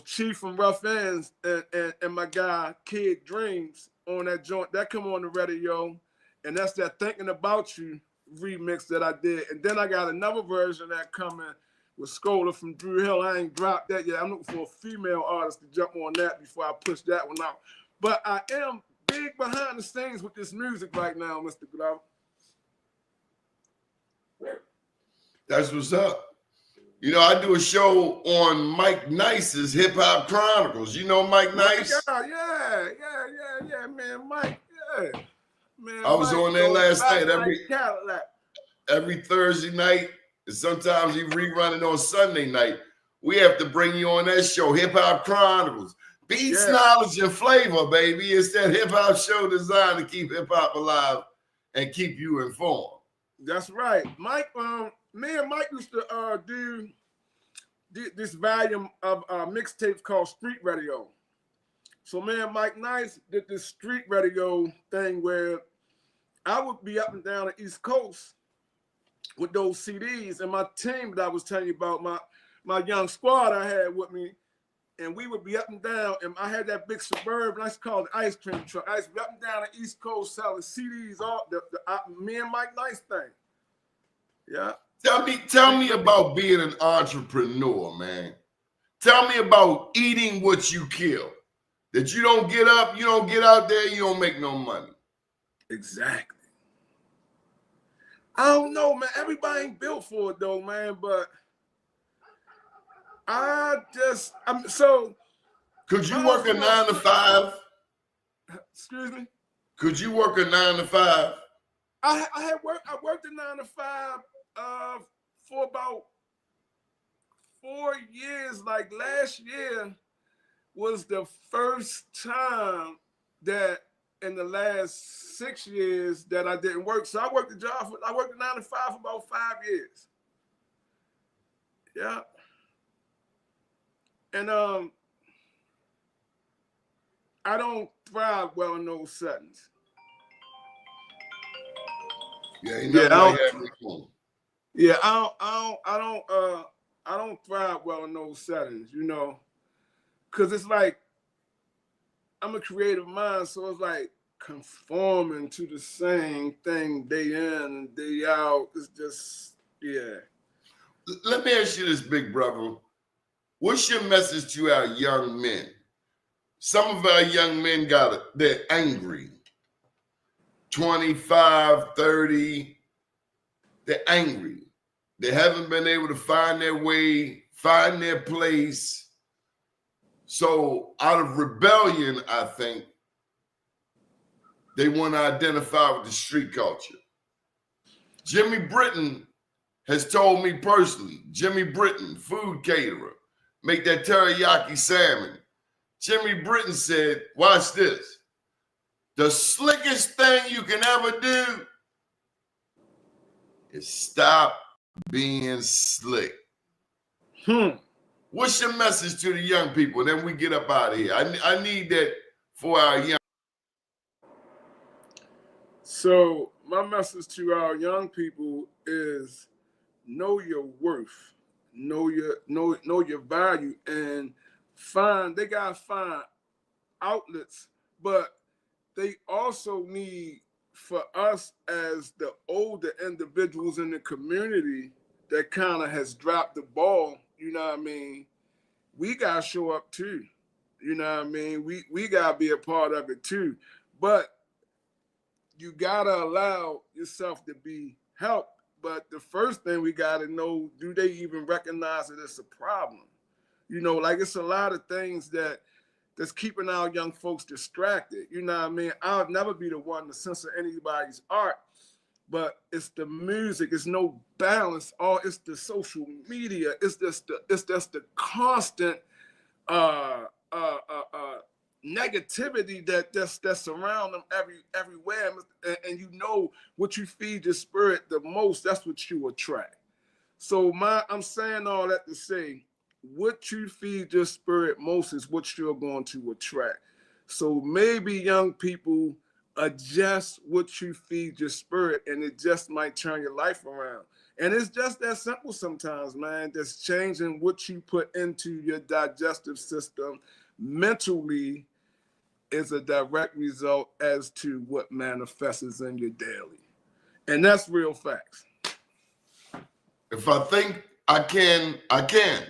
Chief from Rough Ends and my guy Kid Dreams on that joint. That come on the radio. And that's that Thinking About You remix that I did. And then I got another version that coming with Scholar from Drew Hill. I ain't dropped that yet. I'm looking for a female artist to jump on that before I push that one out. But I am big behind the scenes with this music right now, Mr. Glover. That's what's up. You know, I do a show on Mike Nice's Hip Hop Chronicles. You know Mike Nice? Yeah, man, Mike, yeah. Man, I was Mike on there last night. Cadillac. Every Thursday night, and sometimes he rerunning on Sunday night. We have to bring you on that show, Hip Hop Chronicles. Beats, knowledge, and flavor, baby. It's that hip hop show designed to keep hip hop alive and keep you informed. That's right. Mike, me and Mike used to do this volume of mixtapes called Street Radio. So me and Mike Nice did this street radio thing where I would be up and down the East Coast with those CDs, and my team that I was telling you about, my young squad I had with me, and we would be up and down, and I had that big Suburban, I used to call it the ice cream truck. I used to be up and down the East Coast selling CDs, all me and Mike Nice thing. Yeah. Tell me about being an entrepreneur, man. Tell me about eating what you kill. That you don't get up, you don't get out there, you don't make no money. Exactly. I don't know, man. Everybody ain't built for it though, man. But so. Could you work a 9 to 5? Excuse me? Could you work a 9 to 5? I worked a 9 to 5 for about 4 years. Like last year was the first time that in the last 6 years that I didn't work. So I worked a 9 to 5 for about 5 years. Yeah. And I don't thrive well in those settings. Yeah, ain't Yeah, nothing like having fun. yeah, I don't thrive well in those settings, you know, because it's like I'm a creative mind, so it's like conforming to the same thing day in and day out. It's just, yeah. Let me ask you this, big brother. What's your message to our young men? Some of our young men they're angry. 25, 30, they're angry. They haven't been able to find their way, find their place. So out of rebellion, I think, they want to identify with the street culture. Jimmy Britton has told me personally, Jimmy Britton, food caterer, make that teriyaki salmon. Jimmy Britton said, watch this. The slickest thing you can ever do is stop being slick. What's your message to the young people? Then we get up out of here. I need that for our young. So my message to our young people is know your worth, know your value, and they gotta find outlets, but they also need for us as the older individuals in the community that kind of has dropped the ball, you know what I mean? We gotta show up too. You know what I mean? We gotta be a part of it too. But you gotta allow yourself to be helped. But the first thing we gotta know, do they even recognize that it's a problem? You know, like it's a lot of things that's keeping our young folks distracted. You know what I mean? I'll never be the one to censor anybody's art, but it's the music. It's no balance. It's the social media. It's just the constant negativity that's around them everywhere. And you know what you feed your spirit the most, that's what you attract. So I'm saying all that to say, what you feed your spirit most is what you're going to attract. So maybe young people adjust what you feed your spirit, and it just might turn your life around. And it's just that simple sometimes, man. Just changing what you put into your digestive system mentally is a direct result as to what manifests in your daily. And that's real facts. If I think I can, I can.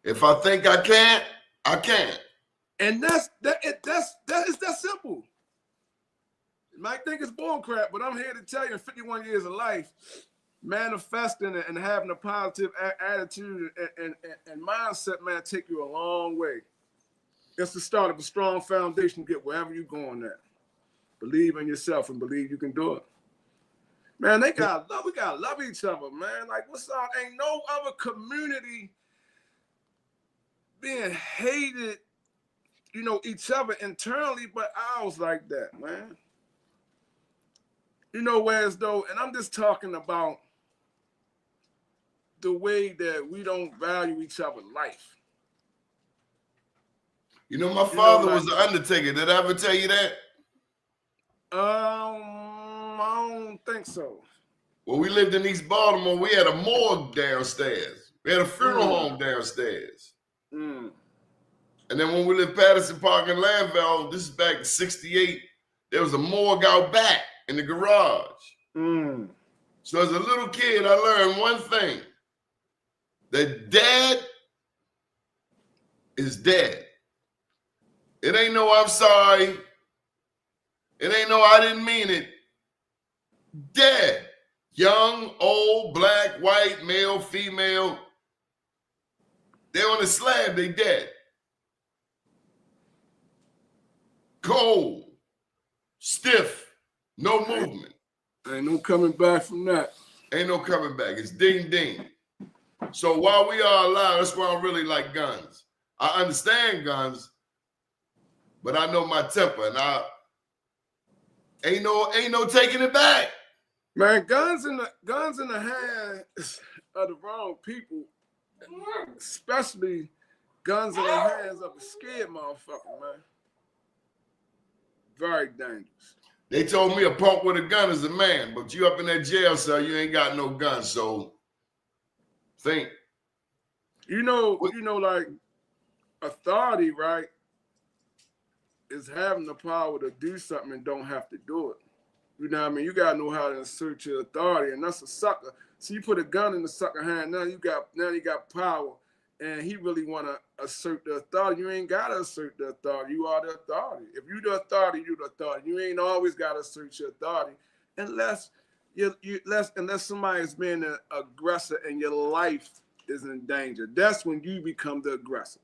If I think I can't, I can't. And that's that simple. You might think it's bullcrap, but I'm here to tell you in 51 years of life, manifesting and having a positive attitude and mindset, man, take you a long way. It's the start of a strong foundation to get wherever you're going at. Believe in yourself and believe you can do it. Man, we gotta love each other, man. Like, what's up? Ain't no other community being hated, you know, each other internally, but ours like that, man. You know, whereas though, and I'm just talking about the way that we don't value each other's life. You know, my father was an undertaker. Did I ever tell you that? I don't think so. When we lived in East Baltimore, we had a morgue downstairs. We had a funeral home downstairs. And then when we lived Patterson Park in Landville, this is back in '68, there was a morgue out back in the garage. So as a little kid, I learned one thing. That dad is dead. It ain't no I'm sorry. It ain't no I didn't mean it. Dead. Young, old, black, white, male, female. They're on the slab, they dead. Cold. Stiff. No movement. Ain't no coming back from that. Ain't no coming back. It's ding ding. So while we are alive, that's why I really like guns. I understand guns, but I know my temper, and I ain't no taking it back. Man, guns in the hands of the wrong people, especially guns in the hands of a scared motherfucker, man. Very dangerous. They told me a punk with a gun is a man, but you up in that jail cell, you ain't got no gun. So think. You know, like authority, right, is having the power to do something and don't have to do it. You know what I mean? You gotta know how to assert your authority, and that's a sucker. So you put a gun in the sucker hand, now you got power, and he really wanna assert the authority. You ain't gotta assert the authority. You are the authority. If you the authority, you the authority. You ain't always gotta assert your authority unless unless somebody is being an aggressor and your life is in danger. That's when you become the aggressor.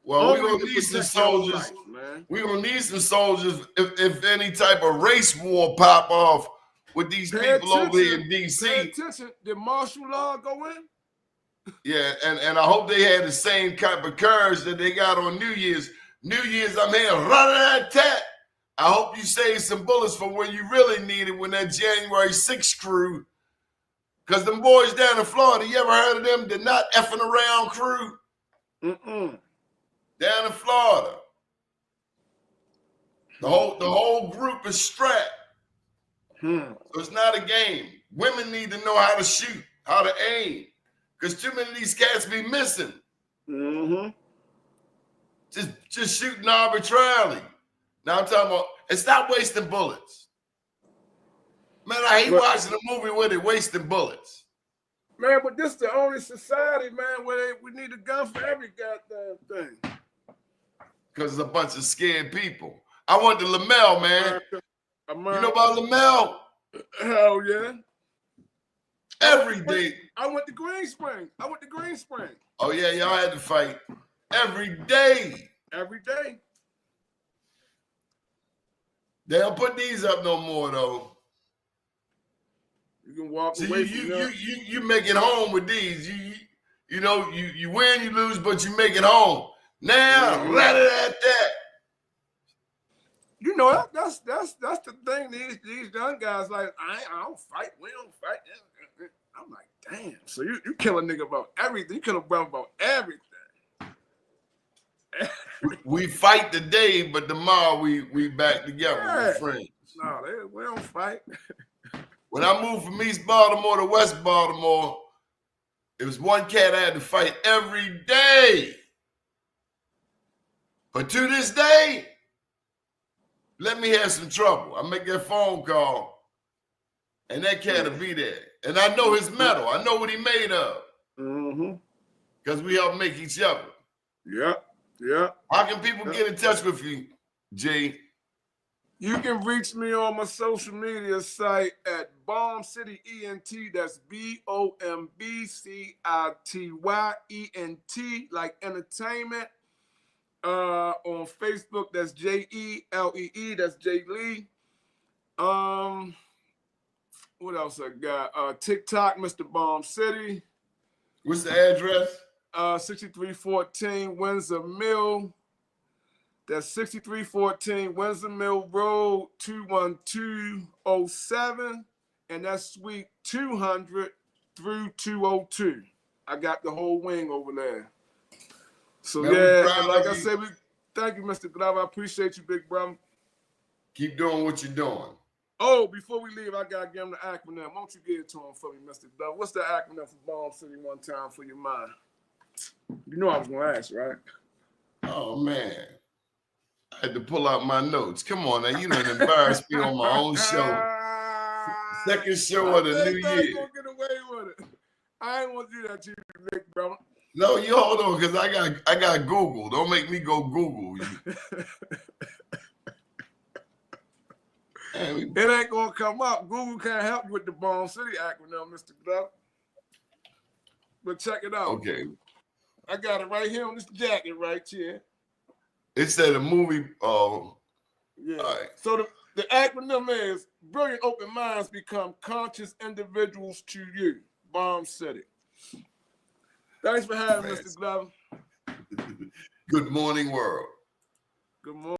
Well, we're gonna need some soldiers, man. We're gonna need some soldiers if any type of race war pop off with these people over here in DC. Pay attention. Did martial law go in? Yeah, and I hope they had the same type of courage that they got on New Year's. New Year's, I'm here, rat-a-tat-tat. I hope you saved some bullets for when you really need it, when that January 6th crew. Because them boys down in Florida, you ever heard of them? They're not effing around crew. Down in Florida. The whole group is strapped. So it's not a game. Women need to know how to shoot, how to aim. Because too many of these cats be missing. Just shooting arbitrarily. Now I'm talking about, and stop wasting bullets. Man, I hate watching a movie where they're wasting bullets. Man, but this is the only society, man, where we need a gun for every goddamn thing. Because it's a bunch of scared people. I went to Lamel, man. America. You know about Lamel? Hell yeah. Every day. I went to Green Spring. Oh, yeah, y'all had to fight. Every day. Every day. They don't put these up no more, though. You can walk so away you make it home with these. You know, you win, you lose, but you make it home. Now, rat-a-tat-tat. You know, that's the thing. These young guys like, I don't fight. We don't fight. I'm like, damn. So you kill a nigga about everything. You kill a brother about everything. We fight today, but tomorrow we back together. We're friends. No, we don't fight. When I moved from East Baltimore to West Baltimore, it was one cat I had to fight every day. But to this day, let me have some trouble. I make that phone call, and that cat will be there. And I know his metal. I know what he made of. Because we help make each other. Yeah. How can people get in touch with you, Jay? You can reach me on my social media site at BOMBCITY ENT. That's BOMBCITY ENT, like entertainment. On Facebook, that's JELEE. That's Jay Lee. What else I got? TikTok, Mr. BOMBCITY. What's the address? 6314 Windsor Mill. That's 6314 Windsor Mill Road, 21207. And that's suite 200 through 202. I got the whole wing over there. So, man, yeah, and like I said, thank you, Mr. Glover. I appreciate you, big brother. Keep doing what you're doing. Oh, before we leave, I got to give him the acronym. Won't you give it to him for me, Mr. Glover? What's the acronym for BOMBCITY one time for your mind? You know I was going to ask, right? Oh, man. I had to pull out my notes. Come on, now. You done embarrassed me on my own show. Second show of the new year. I ain't going to get away with it. I ain't want to do that to you, big brother. No, you hold on, because I got Google. Don't make me go Google you. It ain't gonna come up. Google can't help you with the BOMBCITY acronym, Mr. Glover. But check it out. Okay. I got it right here on this jacket right here. It said a movie. Yeah. All right. So the acronym is Brilliant Open Minds Become Conscious Individuals to You. BOMBCITY. Thanks for having me, Mr. Glover. Good morning, world. Good morning.